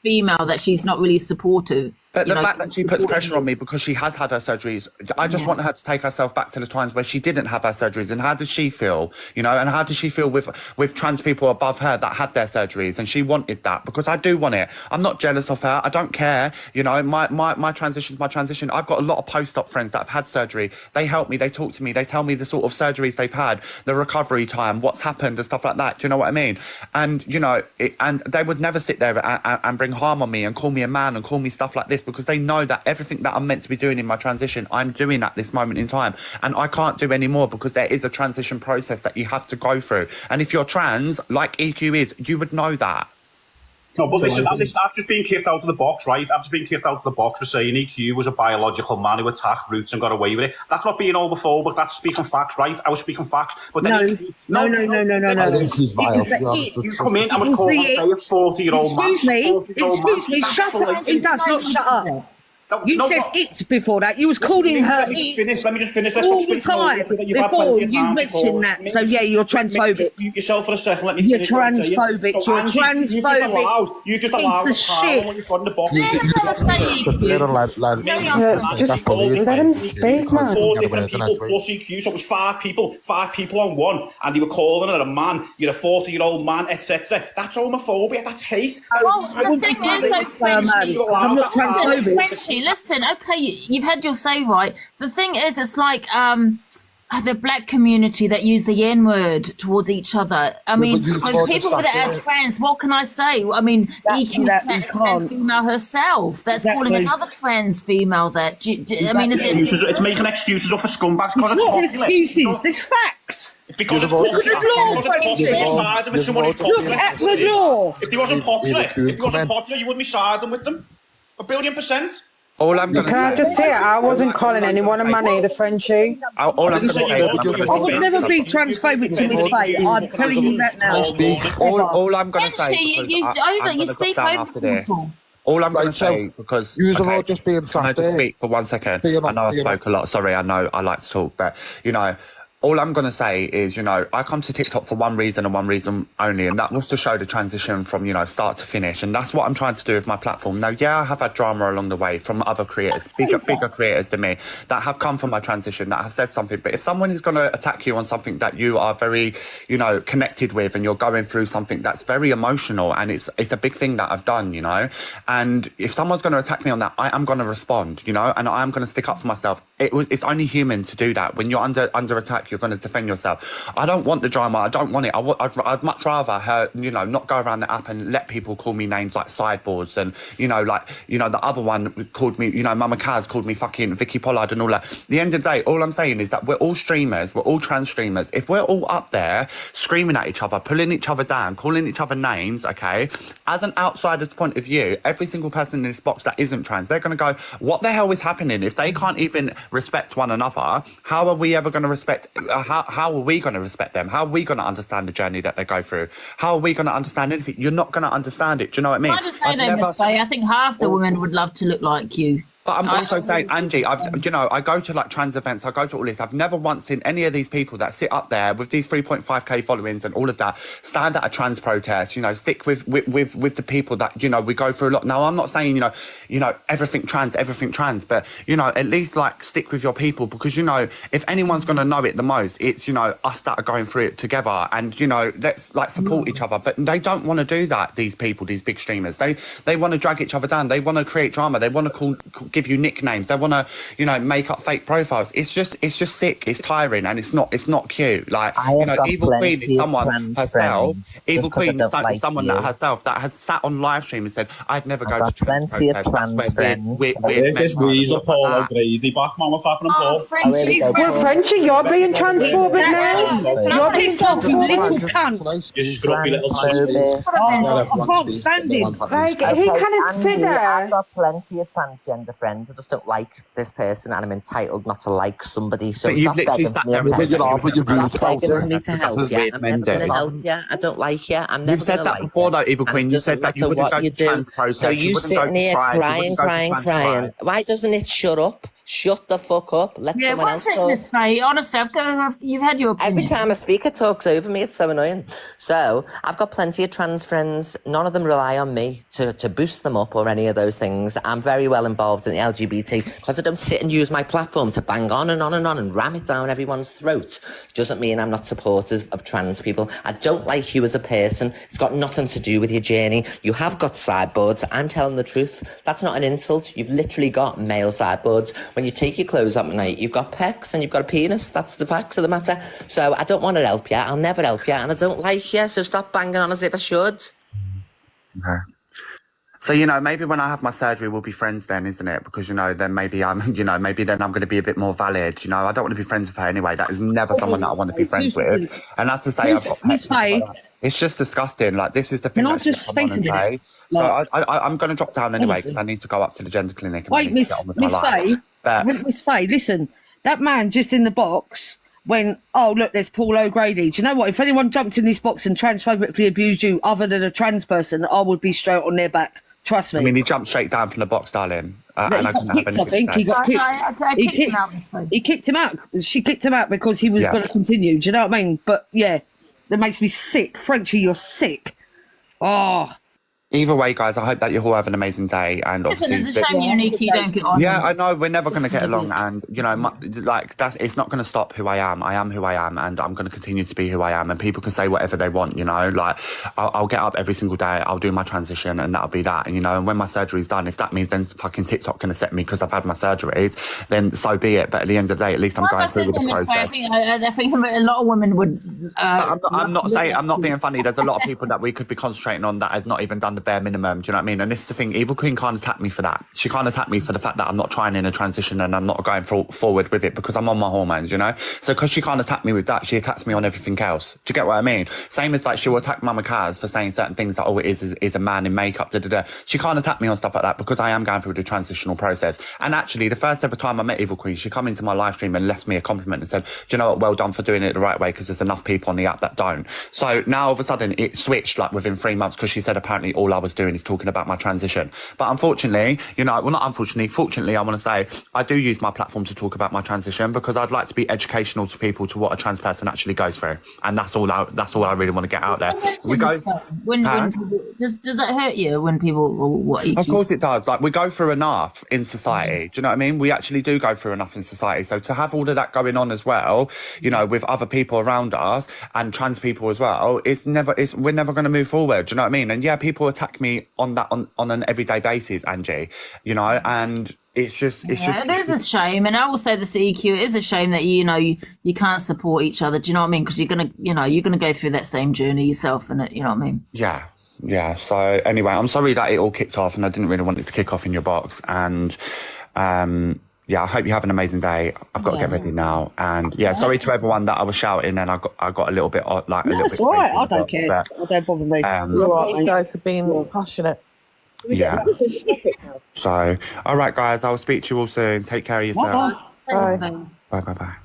female that she's not really supportive. But the fact that she puts pressure on me because she has had her surgeries, I just want her to take herself back to the times where she didn't have her surgeries. And how does she feel? You know, and how does she feel with trans people above her that had their surgeries? And she wanted that, because I do want it. I'm not jealous of her. I don't care. You know, my transition's my transition. I've got a lot of post-op friends that have had surgery. They help me. They talk to me. They tell me the sort of surgeries they've had, the recovery time, what's happened and stuff like that. Do you know what I mean? And, you know, and they would never sit there and bring harm on me and call me a man and call me stuff like this, because they know that everything that I'm meant to be doing in my transition, I'm doing at this moment in time. And I can't do any more, because there is a transition process that you have to go through. And if you're trans, like EQ is, you would know that. No, but listen, I've just been kicked out of the box, right? I've just been kicked out of the box for saying EQ was a biological man who attacked Roots and got away with it. That's not being homophobic, that's speaking facts, right? I was speaking facts. But then no. I think she's vile. You come in and was called a 40-year-old man. Excuse me, shut up. He does not shut up. You said it before that. You was calling her Let me just finish. all the time before you mentioned that. So yeah, you're transphobic. Mute yourself for a second. Let me You're finish. transphobic. So, You're Angie, transphobic. You've just allowed piece of shit. You've got in the box. Just let him speak, man. 4 different people plus EQ, so it was 5 people on one, and they were calling her a man. You're a 40-year-old man, etc. That's homophobia. That's hate. Well, the thing is, I'm not transphobic. Frenchie, listen, okay, you've had your say, right? The thing is, it's like the black community that use the N-word towards each other. I mean, when people that are trans, what can I say? I mean, EQ's trans female herself. That's calling another trans female that. I mean, it's making excuses up for scumbags. It's not excuses, there's facts. Because of Look at the law, Look at the law. If he wasn't popular, you wouldn't be siding with them. 1,000,000,000%. All I'm going to say... Can I just say, I wasn't calling anyone a man either, Frenchie. All I'm going to say... I would never be transphobic to Miss Faye. I'm telling you that now. All I'm going to say... you speak over people. All I'm going to say, because... You're all just being sat there. Can I just speak for 1 second? I know I spoke a lot. Sorry, I know I like to talk, but, you know... All I'm going to say is, you know, I come to TikTok for one reason and one reason only, and that was to show the transition from, you know, start to finish. And that's what I'm trying to do with my platform. Now, yeah, I have had drama along the way from other creators, bigger creators than me, that have come from my transition, that have said something. But if someone is going to attack you on something that you are very, you know, connected with, and you're going through something that's very emotional, and it's a big thing that I've done, you know, and if someone's going to attack me on that, I am going to respond, you know, and I am going to stick up for myself. It's only human to do that. When you're under attack, you're going to defend yourself. I don't want the drama. I don't want it. I'd much rather her, you know, not go around the app and let people call me names like sideboards, and, you know, like, you know, the other one called me, you know, Mama Kaz called me fucking Vicky Pollard and all that. At the end of the day, all I'm saying is that we're all streamers. We're all trans streamers. If we're all up there screaming at each other, pulling each other down, calling each other names, okay, as an outsider's point of view, every single person in this box that isn't trans, they're going to go, what the hell is happening? If they can't even respect one another, how are we ever going to respect... How are we going to respect them? How are we going to understand the journey that they go through? How are we going to understand anything? You're not going to understand it. Do you know what I mean? I just say though, Miss Faye, I think half the women would love to look like you. But I'm also saying, Angie, you know, I go to like trans events, I go to all this. I've never once seen any of these people that sit up there with these 3.5k followings and all of that, stand at a trans protest, you know, stick with the people that, you know, we go through a lot. Now, I'm not saying, you know, everything trans, but, you know, at least like stick with your people, because, you know, if anyone's going to know it the most, it's, you know, us that are going through it together, and, you know, let's like support each other. But they don't want to do that, these people, these big streamers. They want to drag each other down. They want to create drama. They want to give you nicknames. They want to, you know, make up fake profiles. It's just sick. It's tiring, and it's not cute. Like, you know, Evil Queen is someone herself. Evil Queen is someone that herself that has sat on live stream and said, "I'd never go to trans plenty of trans friends. Where's this weasel Paul O'Grady back, man? What's happening, Paul? Well, Frenchie, you're being transphobic now. You're being transphobic, little cunt. You scruffy little cunt. I can't stand him. Like, he can't sit there. I've got plenty of transgender friends. I just don't like this person, and I'm entitled not to like somebody. So but you've literally sat there and said, but you're rude about it. Me to help you. I'm never going to help you. I don't like you. I'm never. You've said that before, though, Evil Queen. You said that you wouldn't go to trans protest. So you sitting here crying. Why doesn't it shut up? Shut the fuck up. Let Yeah, someone one else thing, talk. Miss Faye, honestly, you've had your opinion. Every time a speaker talks over me, it's so annoying. So I've got plenty of trans friends. None of them rely on me to boost them up or any of those things. I'm very well involved in the LGBT because I don't sit and use my platform to bang on and on and on and ram it down everyone's throat. Doesn't mean I'm not supportive of trans people. I don't like you as a person. It's got nothing to do with your journey. You have got sideboards. I'm telling the truth. That's not an insult. You've literally got male sideboards. When you take your clothes up at night, you've got pecs and you've got a penis. That's the facts of the matter. So I don't want to help you. I'll never help you. And I don't like you. So stop banging on as if I should. Okay. So, you know, maybe when I have my surgery, we'll be friends then, isn't it? Because, you know, then maybe maybe then I'm going to be a bit more valid. You know, I don't want to be friends with her anyway. That is never someone that I want to be friends with. And that's to say I've got Miss Faye. It's just disgusting. Like, this is the thing Can I that just speak a minute? So I'm going to drop down anyway because I need to go up to the gender clinic. And Wait, Miss Faye. Miss Faye, listen. That man just in the box went, oh, look, there's Paul O'Grady. Do you know what? If anyone jumped in this box and transphobically abused you other than a trans person, I would be straight on their back. Trust me. I mean, he jumped straight down from the box, darling. And I couldn't have anything. I think he got kicked. I kicked him out, Miss Faye. He kicked him out. She kicked him out because he was going to continue. Do you know what I mean? But yeah, that makes me sick. Frenchie, you're sick. Oh. Either way, guys, I hope that you all have an amazing day. And obviously, it's a shame you don't get on. Yeah, I know we're never going to get along, and you know, it's not going to stop who I am. I am who I am, and I'm going to continue to be who I am. And people can say whatever they want, you know. Like, I'll get up every single day. I'll do my transition, and that'll be that. And you know, and when my surgery's done, if that means then fucking TikTok can accept me because I've had my surgeries, then so be it. But at the end of the day, at least I'm going through with the process. I think a lot of women would. I'm not being funny. There's a lot of people that we could be concentrating on that has not even done the bare minimum. Do you know what I mean? And this is the thing. Evil Queen can't attack me for that. She can't attack me for the fact that I'm not trying in a transition and I'm not going forward with it because I'm on my hormones, you know? So because she can't attack me with that, she attacks me on everything else. Do you get what I mean? Same as like she'll attack Mama Kaz for saying certain things that, oh, it is a man in makeup, da-da-da. She can't attack me on stuff like that because I am going through the transitional process. And actually, the first ever time I met Evil Queen, she come into my live stream and left me a compliment and said, do you know what? Well done for doing it the right way because there's enough people on the app that don't. So now all of a sudden it switched like within 3 months because she said apparently all I was doing is talking about my transition. But unfortunately, you know, well, not unfortunately, fortunately, I want to say I do use my platform to talk about my transition because I'd like to be educational to people to what a trans person actually goes through, and that's all I really want to get out there. We go. When people, does it hurt you when people? Of course it does. Like, we go through enough in society. Do you know what I mean? We actually do go through enough in society. So to have all of that going on as well, you know, with other people around us and trans people as well, we're never going to move forward. Do you know what I mean? And yeah, people attack me on that on an everyday basis, Angie, you know, and it is a shame. And I will say this to EQ, it is a shame that you can't support each other. Do you know what I mean? Because you're gonna go through that same journey yourself, and you know what I mean? Yeah. So anyway, I'm sorry that it all kicked off, and I didn't really want it to kick off in your box. And yeah, I hope you have an amazing day. I've got to get ready now. And yeah, sorry to everyone that I was shouting and I got a little bit like a little bit. That's all right. I don't care. But, don't bother me. You guys have been passionate. Yeah. So, all right, guys, I'll speak to you all soon. Take care of yourselves. Bye. Bye.